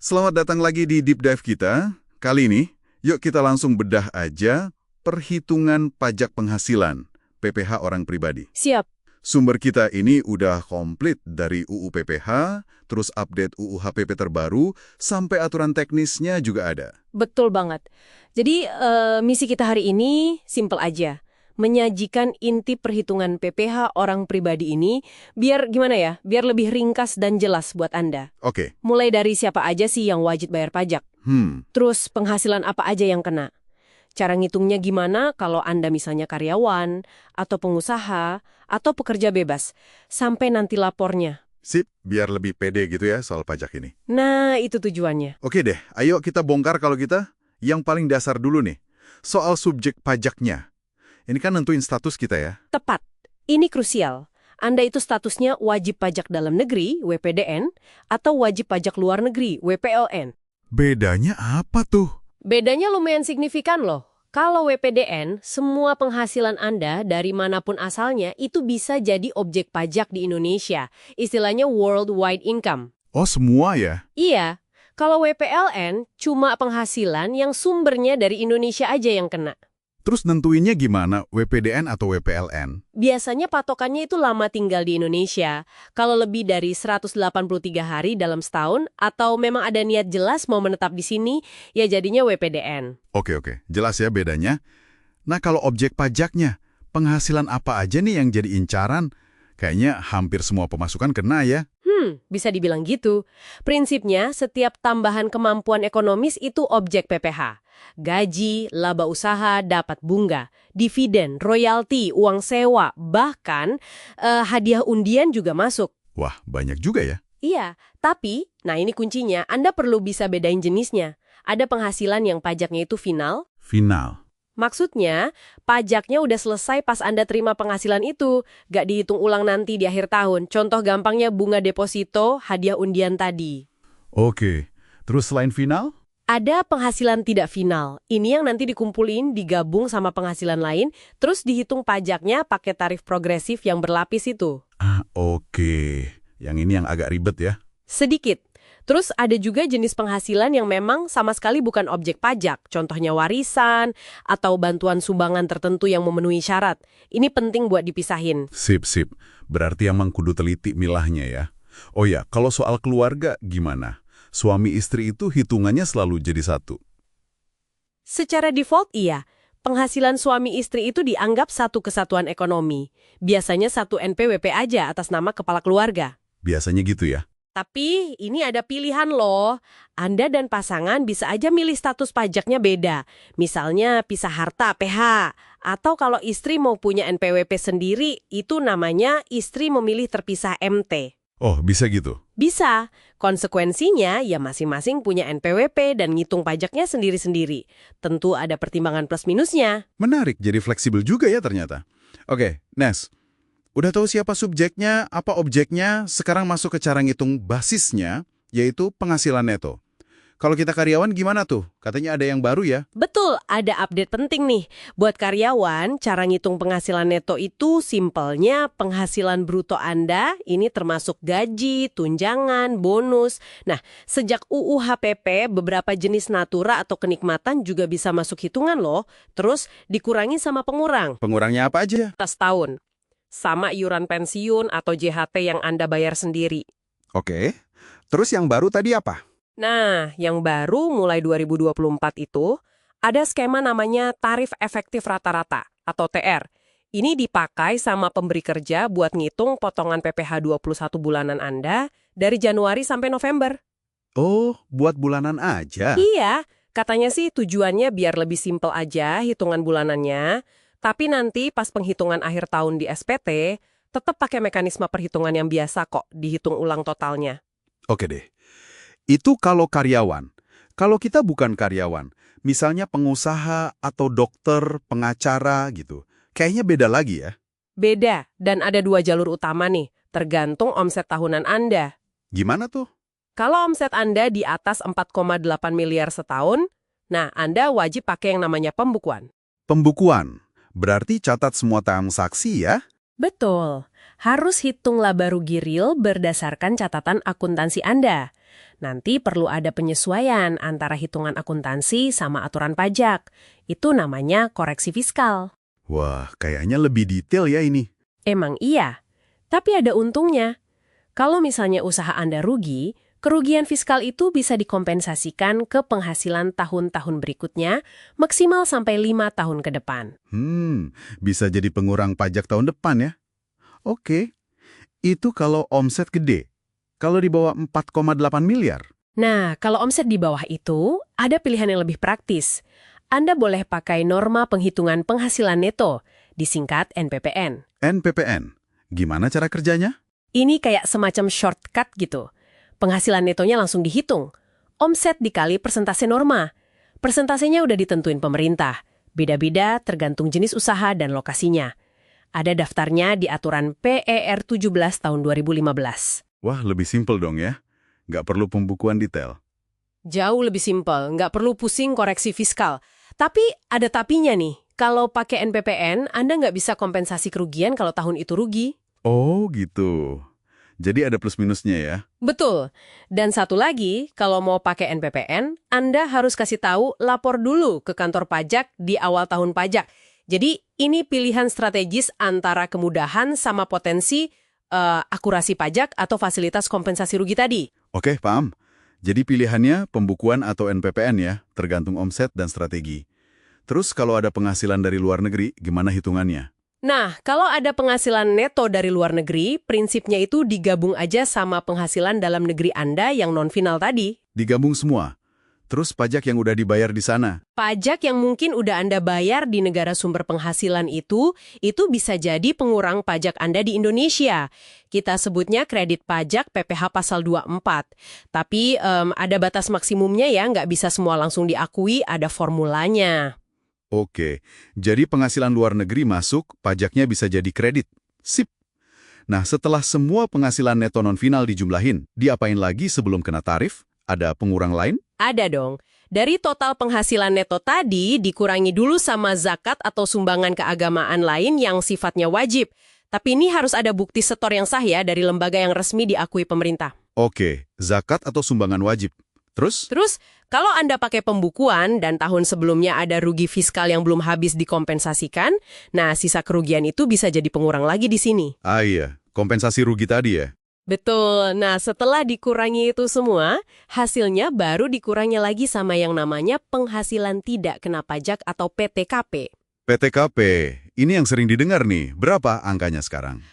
Selamat datang lagi di Deep Dive kita. Kali ini, yuk kita langsung bedah aja perhitungan pajak penghasilan, PPh orang pribadi. Siap. Sumber kita ini udah komplit dari UU PPh, terus update UU HPP terbaru, sampai aturan teknisnya juga ada. Betul banget. Jadi, misi kita hari ini simple aja. Menyajikan inti perhitungan PPh orang pribadi ini biar gimana ya? Biar lebih ringkas dan jelas buat Anda. Oke. Mulai dari siapa aja sih yang wajib bayar pajak. Terus penghasilan apa aja yang kena. Cara ngitungnya gimana kalau Anda misalnya karyawan, atau pengusaha, atau pekerja bebas. Sampai nanti lapornya. Sip, biar lebih pede gitu ya soal pajak ini. Nah, itu tujuannya. Oke deh, ayo kita bongkar kalau kita. Yang paling dasar dulu nih, soal subjek pajaknya. Ini kan nentuin status kita ya. Tepat. Ini krusial. Anda itu statusnya wajib pajak dalam negeri, WPDN, atau wajib pajak luar negeri, WPLN. Bedanya apa tuh? Bedanya lumayan signifikan loh. Kalau WPDN, semua penghasilan Anda dari manapun asalnya itu bisa jadi objek pajak di Indonesia. Istilahnya worldwide income. Oh, semua ya? Iya. Kalau WPLN, cuma penghasilan yang sumbernya dari Indonesia aja yang kena. Terus nentuinnya gimana, WPDN atau WPLN? Biasanya patokannya itu lama tinggal di Indonesia. Kalau lebih dari 183 hari dalam setahun, atau memang ada niat jelas mau menetap di sini, ya jadinya WPDN. Oke, jelas ya bedanya. Nah, kalau objek pajaknya, penghasilan apa aja nih yang jadi incaran? Kayaknya hampir semua pemasukan kena ya. Bisa dibilang gitu. Prinsipnya, setiap tambahan kemampuan ekonomis itu objek PPh. Gaji, laba usaha, dapat bunga, dividen, royalti, uang sewa, bahkan hadiah undian juga masuk. Wah, banyak juga ya. Iya, tapi, nah ini kuncinya, Anda perlu bisa bedain jenisnya. Ada penghasilan yang pajaknya itu final. Final. Maksudnya, pajaknya udah selesai pas Anda terima penghasilan itu, gak dihitung ulang nanti di akhir tahun. Contoh gampangnya bunga deposito, hadiah undian tadi. Oke, terus selain final? Ada penghasilan tidak final. Ini yang nanti dikumpulin, digabung sama penghasilan lain, terus dihitung pajaknya pakai tarif progresif yang berlapis itu. Oke. Yang ini yang agak ribet ya. Sedikit. Terus ada juga jenis penghasilan yang memang sama sekali bukan objek pajak. Contohnya warisan, atau bantuan sumbangan tertentu yang memenuhi syarat. Ini penting buat dipisahin. Sip. Berarti emang kudu teliti milahnya ya. Oh ya, kalau soal keluarga gimana? Suami istri itu hitungannya selalu jadi satu. Secara default iya. Penghasilan suami istri itu dianggap satu kesatuan ekonomi. Biasanya satu NPWP aja atas nama kepala keluarga. Biasanya gitu ya. Tapi ini ada pilihan loh. Anda dan pasangan bisa aja milih status pajaknya beda. Misalnya pisah harta PH. Atau kalau istri mau punya NPWP sendiri, itu namanya istri memilih terpisah MT. Oh, bisa gitu? Bisa. Konsekuensinya ya masing-masing punya NPWP dan ngitung pajaknya sendiri-sendiri. Tentu ada pertimbangan plus minusnya. Menarik, jadi fleksibel juga ya ternyata. Oke, Nes. Udah tahu siapa subjeknya, apa objeknya, sekarang masuk ke cara ngitung basisnya, yaitu penghasilan neto. Kalau kita karyawan gimana tuh? Katanya ada yang baru ya? Betul, ada update penting nih. Buat karyawan, cara ngitung penghasilan neto itu simpelnya penghasilan bruto Anda, ini termasuk gaji, tunjangan, bonus. Nah, sejak UU HPP, beberapa jenis natura atau kenikmatan juga bisa masuk hitungan loh. Terus dikurangi sama pengurang. Pengurangnya apa aja? Atas tahun. Sama iuran pensiun atau JHT yang Anda bayar sendiri. Oke, terus yang baru tadi apa? Nah, yang baru mulai 2024 itu, ada skema namanya tarif efektif rata-rata atau TR. Ini dipakai sama pemberi kerja buat ngitung potongan PPh 21 bulanan Anda dari Januari sampai November. Oh, buat bulanan aja? Iya, katanya sih tujuannya biar lebih simpel aja hitungan bulanannya. Tapi nanti pas penghitungan akhir tahun di SPT, tetap pakai mekanisme perhitungan yang biasa kok, dihitung ulang totalnya. Oke deh. Itu kalau karyawan. Kalau kita bukan karyawan, misalnya pengusaha atau dokter, pengacara gitu, kayaknya beda lagi ya? Beda, dan ada dua jalur utama nih, tergantung omset tahunan Anda. Gimana tuh? Kalau omset Anda di atas 4,8 miliar setahun, nah Anda wajib pakai yang namanya pembukuan. Pembukuan. Berarti catat semua transaksi ya? Betul, harus hitung laba rugi real berdasarkan catatan akuntansi Anda. Nanti perlu ada penyesuaian antara hitungan akuntansi sama aturan pajak. Itu namanya koreksi fiskal. Wah, kayaknya lebih detail ya ini. Emang iya, tapi ada untungnya. Kalau misalnya usaha Anda rugi, kerugian fiskal itu bisa dikompensasikan ke penghasilan tahun-tahun berikutnya, maksimal sampai 5 tahun ke depan. Bisa jadi pengurang pajak tahun depan ya. Oke, itu kalau omset gede. Kalau di bawah 4,8 miliar. Nah, kalau omset di bawah itu, ada pilihan yang lebih praktis. Anda boleh pakai norma penghitungan penghasilan neto, disingkat NPPN. NPPN, gimana cara kerjanya? Ini kayak semacam shortcut gitu. Penghasilan netonya langsung dihitung. Omset dikali persentase norma. Persentasenya udah ditentuin pemerintah. Beda-beda tergantung jenis usaha dan lokasinya. Ada daftarnya di aturan PER 17 tahun 2015. Wah, lebih simpel dong ya. Nggak perlu pembukuan detail. Jauh lebih simpel, nggak perlu pusing koreksi fiskal. Tapi ada tapinya nih. Kalau pakai NPPN, Anda nggak bisa kompensasi kerugian kalau tahun itu rugi. Oh gitu. Jadi ada plus minusnya ya? Betul. Dan satu lagi, kalau mau pakai NPPN, Anda harus kasih tahu lapor dulu ke kantor pajak di awal tahun pajak. Jadi ini pilihan strategis antara kemudahan sama potensi akurasi pajak atau fasilitas kompensasi rugi tadi. Oke, paham. Jadi pilihannya pembukuan atau NPPN ya, tergantung omset dan strategi. Terus kalau ada penghasilan dari luar negeri, gimana hitungannya? Nah, kalau ada penghasilan neto dari luar negeri, prinsipnya itu digabung aja sama penghasilan dalam negeri Anda yang non-final tadi. Digabung semua. Terus pajak yang udah dibayar di sana. Pajak yang mungkin udah Anda bayar di negara sumber penghasilan itu bisa jadi pengurang pajak Anda di Indonesia. Kita sebutnya kredit pajak PPh pasal 24. Tapi ada batas maksimumnya ya, nggak bisa semua langsung diakui, ada formulanya. Oke, jadi penghasilan luar negeri masuk, pajaknya bisa jadi kredit. Sip. Nah, setelah semua penghasilan neto non-final dijumlahin, diapain lagi sebelum kena tarif? Ada pengurang lain? Ada dong. Dari total penghasilan neto tadi, dikurangi dulu sama zakat atau sumbangan keagamaan lain yang sifatnya wajib. Tapi ini harus ada bukti setor yang sah ya dari lembaga yang resmi diakui pemerintah. Oke, zakat atau sumbangan wajib. Terus, kalau Anda pakai pembukuan dan tahun sebelumnya ada rugi fiskal yang belum habis dikompensasikan, nah sisa kerugian itu bisa jadi pengurang lagi di sini. Ah iya, kompensasi rugi tadi ya. Betul. Nah, setelah dikurangi itu semua, hasilnya baru dikurangi lagi sama yang namanya penghasilan tidak kena pajak atau PTKP. PTKP, ini yang sering didengar nih. Berapa angkanya sekarang?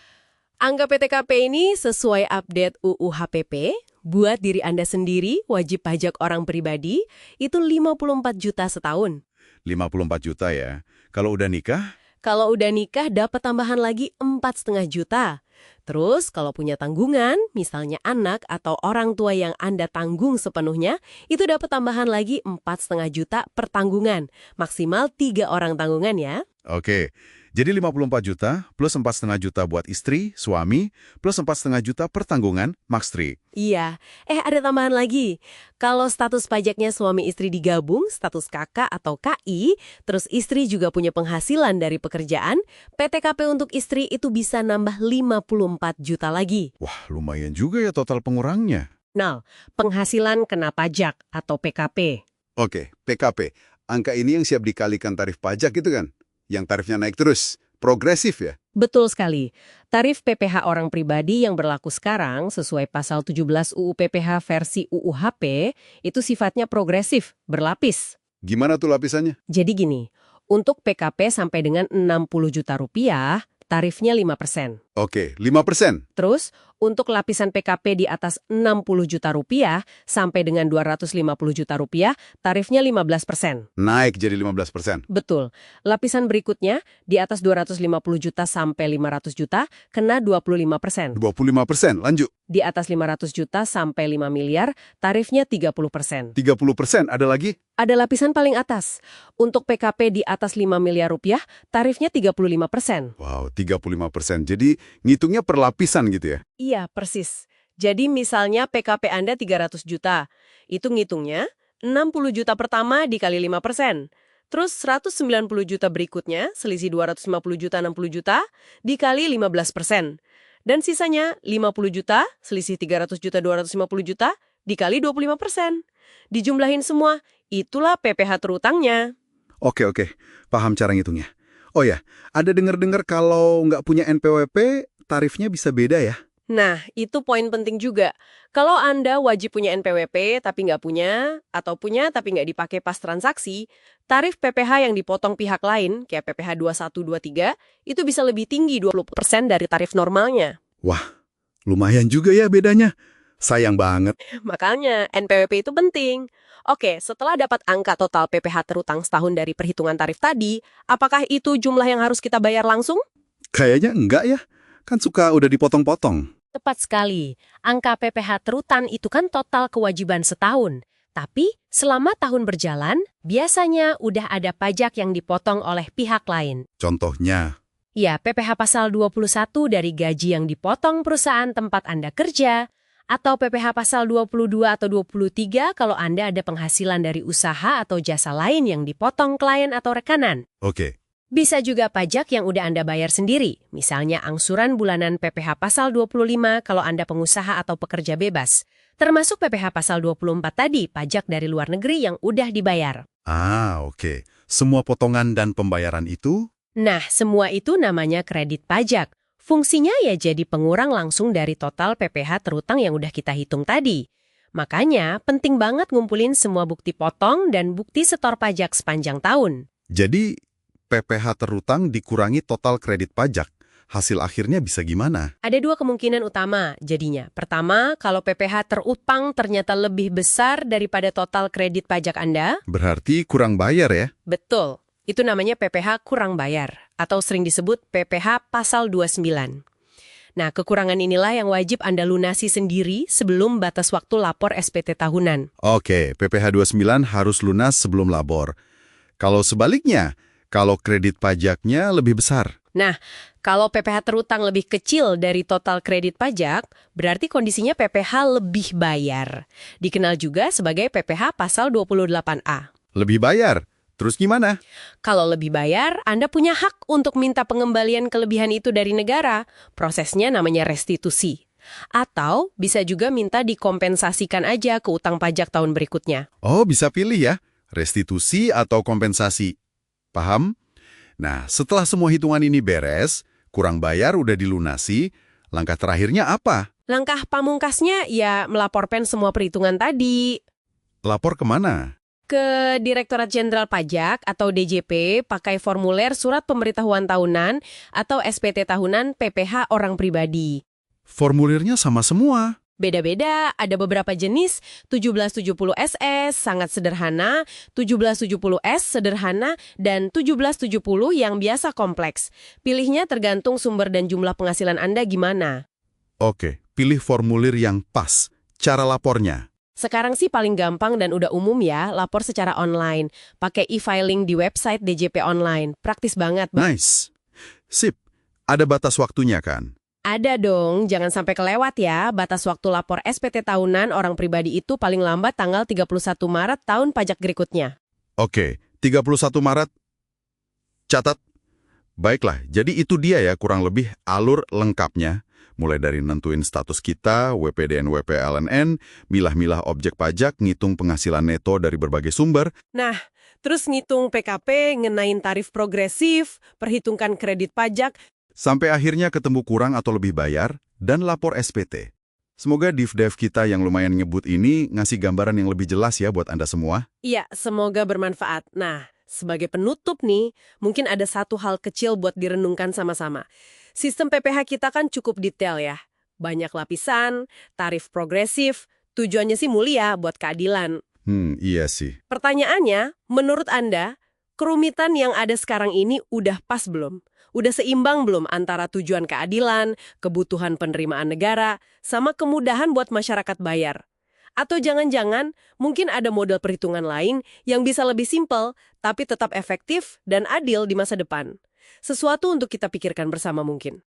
Angka PTKP ini sesuai update UU HPP, buat diri Anda sendiri, wajib pajak orang pribadi, itu 54 juta setahun. 54 juta ya. Kalau udah nikah? Kalau udah nikah, dapat tambahan lagi 4,5 juta. Terus, kalau punya tanggungan, misalnya anak atau orang tua yang Anda tanggung sepenuhnya, itu dapat tambahan lagi 4,5 juta per tanggungan. Maksimal 3 orang tanggungan ya. Oke, jadi 54 juta plus 4,5 juta buat istri, suami, plus 4,5 juta per tanggungan, max 3. Iya. Ada tambahan lagi. Kalau status pajaknya suami istri digabung, status kakak atau KI, terus istri juga punya penghasilan dari pekerjaan, PTKP untuk istri itu bisa nambah 54 juta lagi. Wah, lumayan juga ya total pengurangnya. Nah, penghasilan kena pajak atau PKP. Oke, PKP. Angka ini yang siap dikalikan tarif pajak itu kan? Yang tarifnya naik terus. Progresif ya? Betul sekali. Tarif PPh orang pribadi yang berlaku sekarang sesuai pasal 17 UU PPh versi UU HP itu sifatnya progresif, berlapis. Gimana tuh lapisannya? Jadi gini, untuk PKP sampai dengan 60 juta rupiah, tarifnya 5%. Oke, 5%. Terus, untuk lapisan PKP di atas 60 juta rupiah sampai dengan 250 juta rupiah, tarifnya 15%. Naik jadi 15%. Betul. Lapisan berikutnya, di atas 250 juta sampai 500 juta, kena 25%. 25%, lanjut. Di atas 500 juta sampai 5 miliar, tarifnya 30%. 30%, ada lagi? Ada lapisan paling atas. Untuk PKP di atas 5 miliar rupiah, tarifnya 35%. Wow, 35%. Jadi ngitungnya per lapisan gitu ya? Iya, persis. Jadi misalnya PKP Anda 300 juta. Itu ngitungnya 60 juta pertama dikali 5%. Terus 190 juta berikutnya, selisih 250 juta 60 juta, dikali 15%. Dan sisanya 50 juta, selisih 300 juta 250 juta, dikali 25%. Dijumlahin semua, itulah PPh terutangnya. Oke, paham cara ngitungnya. Oh ya, ada dengar-dengar kalau nggak punya NPWP, tarifnya bisa beda ya? Nah, itu poin penting juga. Kalau Anda wajib punya NPWP tapi nggak punya, atau punya tapi nggak dipakai pas transaksi, tarif PPh yang dipotong pihak lain, kayak PPh 2123, itu bisa lebih tinggi 20% dari tarif normalnya. Wah, lumayan juga ya bedanya. Sayang banget. Makanya, NPWP itu penting. Oke, setelah dapat angka total PPh terutang setahun dari perhitungan tarif tadi, apakah itu jumlah yang harus kita bayar langsung? Kayaknya enggak ya. Kan suka udah dipotong-potong. Tepat sekali. Angka PPh terutan itu kan total kewajiban setahun. Tapi selama tahun berjalan, biasanya udah ada pajak yang dipotong oleh pihak lain. Contohnya, Ya, PPh pasal 21 dari gaji yang dipotong perusahaan tempat Anda kerja, atau PPh pasal 22 atau 23 kalau Anda ada penghasilan dari usaha atau jasa lain yang dipotong klien atau rekanan. oke. Bisa juga pajak yang udah Anda bayar sendiri, misalnya angsuran bulanan PPh pasal 25 kalau Anda pengusaha atau pekerja bebas. Termasuk PPh pasal 24 tadi, pajak dari luar negeri yang udah dibayar. Oke. Semua potongan dan pembayaran itu? Nah, semua itu namanya kredit pajak. Fungsinya ya jadi pengurang langsung dari total PPh terutang yang udah kita hitung tadi. Makanya, penting banget ngumpulin semua bukti potong dan bukti setor pajak sepanjang tahun. Jadi, PPh terutang dikurangi total kredit pajak. Hasil akhirnya bisa gimana? Ada dua kemungkinan utama jadinya. Pertama, kalau PPh terutang ternyata lebih besar daripada total kredit pajak Anda. Berarti kurang bayar ya? Betul. Itu namanya PPh kurang bayar, atau sering disebut PPh pasal 29. Nah, kekurangan inilah yang wajib Anda lunasi sendiri sebelum batas waktu lapor SPT tahunan. Oke, PPh 29 harus lunas sebelum labor. Kalau sebaliknya, kalau kredit pajaknya lebih besar. Nah, kalau PPh terutang lebih kecil dari total kredit pajak, berarti kondisinya PPh lebih bayar. Dikenal juga sebagai PPh pasal 28A. Lebih bayar? Terus gimana? Kalau lebih bayar, Anda punya hak untuk minta pengembalian kelebihan itu dari negara. Prosesnya namanya restitusi. Atau bisa juga minta dikompensasikan aja ke utang pajak tahun berikutnya. Oh, bisa pilih ya. Restitusi atau kompensasi. Paham? Nah, setelah semua hitungan ini beres, kurang bayar udah dilunasi, langkah terakhirnya apa? Langkah pamungkasnya ya melaporkan semua perhitungan tadi Lapor kemana? ke Direktorat Jenderal Pajak atau DJP pakai formulir Surat Pemberitahuan Tahunan atau SPT Tahunan PPh Orang Pribadi. Formulirnya sama semua. Beda-beda, ada beberapa jenis, 1770SS sangat sederhana, 1770S sederhana, dan 1770 yang biasa kompleks. Pilihnya tergantung sumber dan jumlah penghasilan Anda gimana. Oke, pilih formulir yang pas. Cara lapornya. Sekarang sih paling gampang dan udah umum ya, lapor secara online. Pakai e-filing di website DJP Online. Praktis banget. Nice. Sip. Ada batas waktunya kan? Ada dong, jangan sampai kelewat ya. Batas waktu lapor SPT tahunan orang pribadi itu paling lambat tanggal 31 Maret tahun pajak berikutnya. Oke, 31 Maret. Catat. Baiklah, jadi itu dia ya kurang lebih alur lengkapnya. Mulai dari nentuin status kita, WPDN, WPLNN, milah-milah objek pajak, ngitung penghasilan neto dari berbagai sumber. Nah, terus ngitung PKP, ngenain tarif progresif, perhitungkan kredit pajak. Sampai akhirnya ketemu kurang atau lebih bayar, dan lapor SPT. Semoga div-dev kita yang lumayan ngebut ini ngasih gambaran yang lebih jelas ya buat Anda semua. Iya, semoga bermanfaat. Nah, sebagai penutup nih, mungkin ada satu hal kecil buat direnungkan sama-sama. Sistem PPh kita kan cukup detail ya. Banyak lapisan, tarif progresif, tujuannya sih mulia buat keadilan. Iya sih. Pertanyaannya, menurut Anda, kerumitan yang ada sekarang ini udah pas belum? Udah seimbang belum antara tujuan keadilan, kebutuhan penerimaan negara, sama kemudahan buat masyarakat bayar? Atau jangan-jangan mungkin ada model perhitungan lain yang bisa lebih simpel, tapi tetap efektif dan adil di masa depan? Sesuatu untuk kita pikirkan bersama mungkin.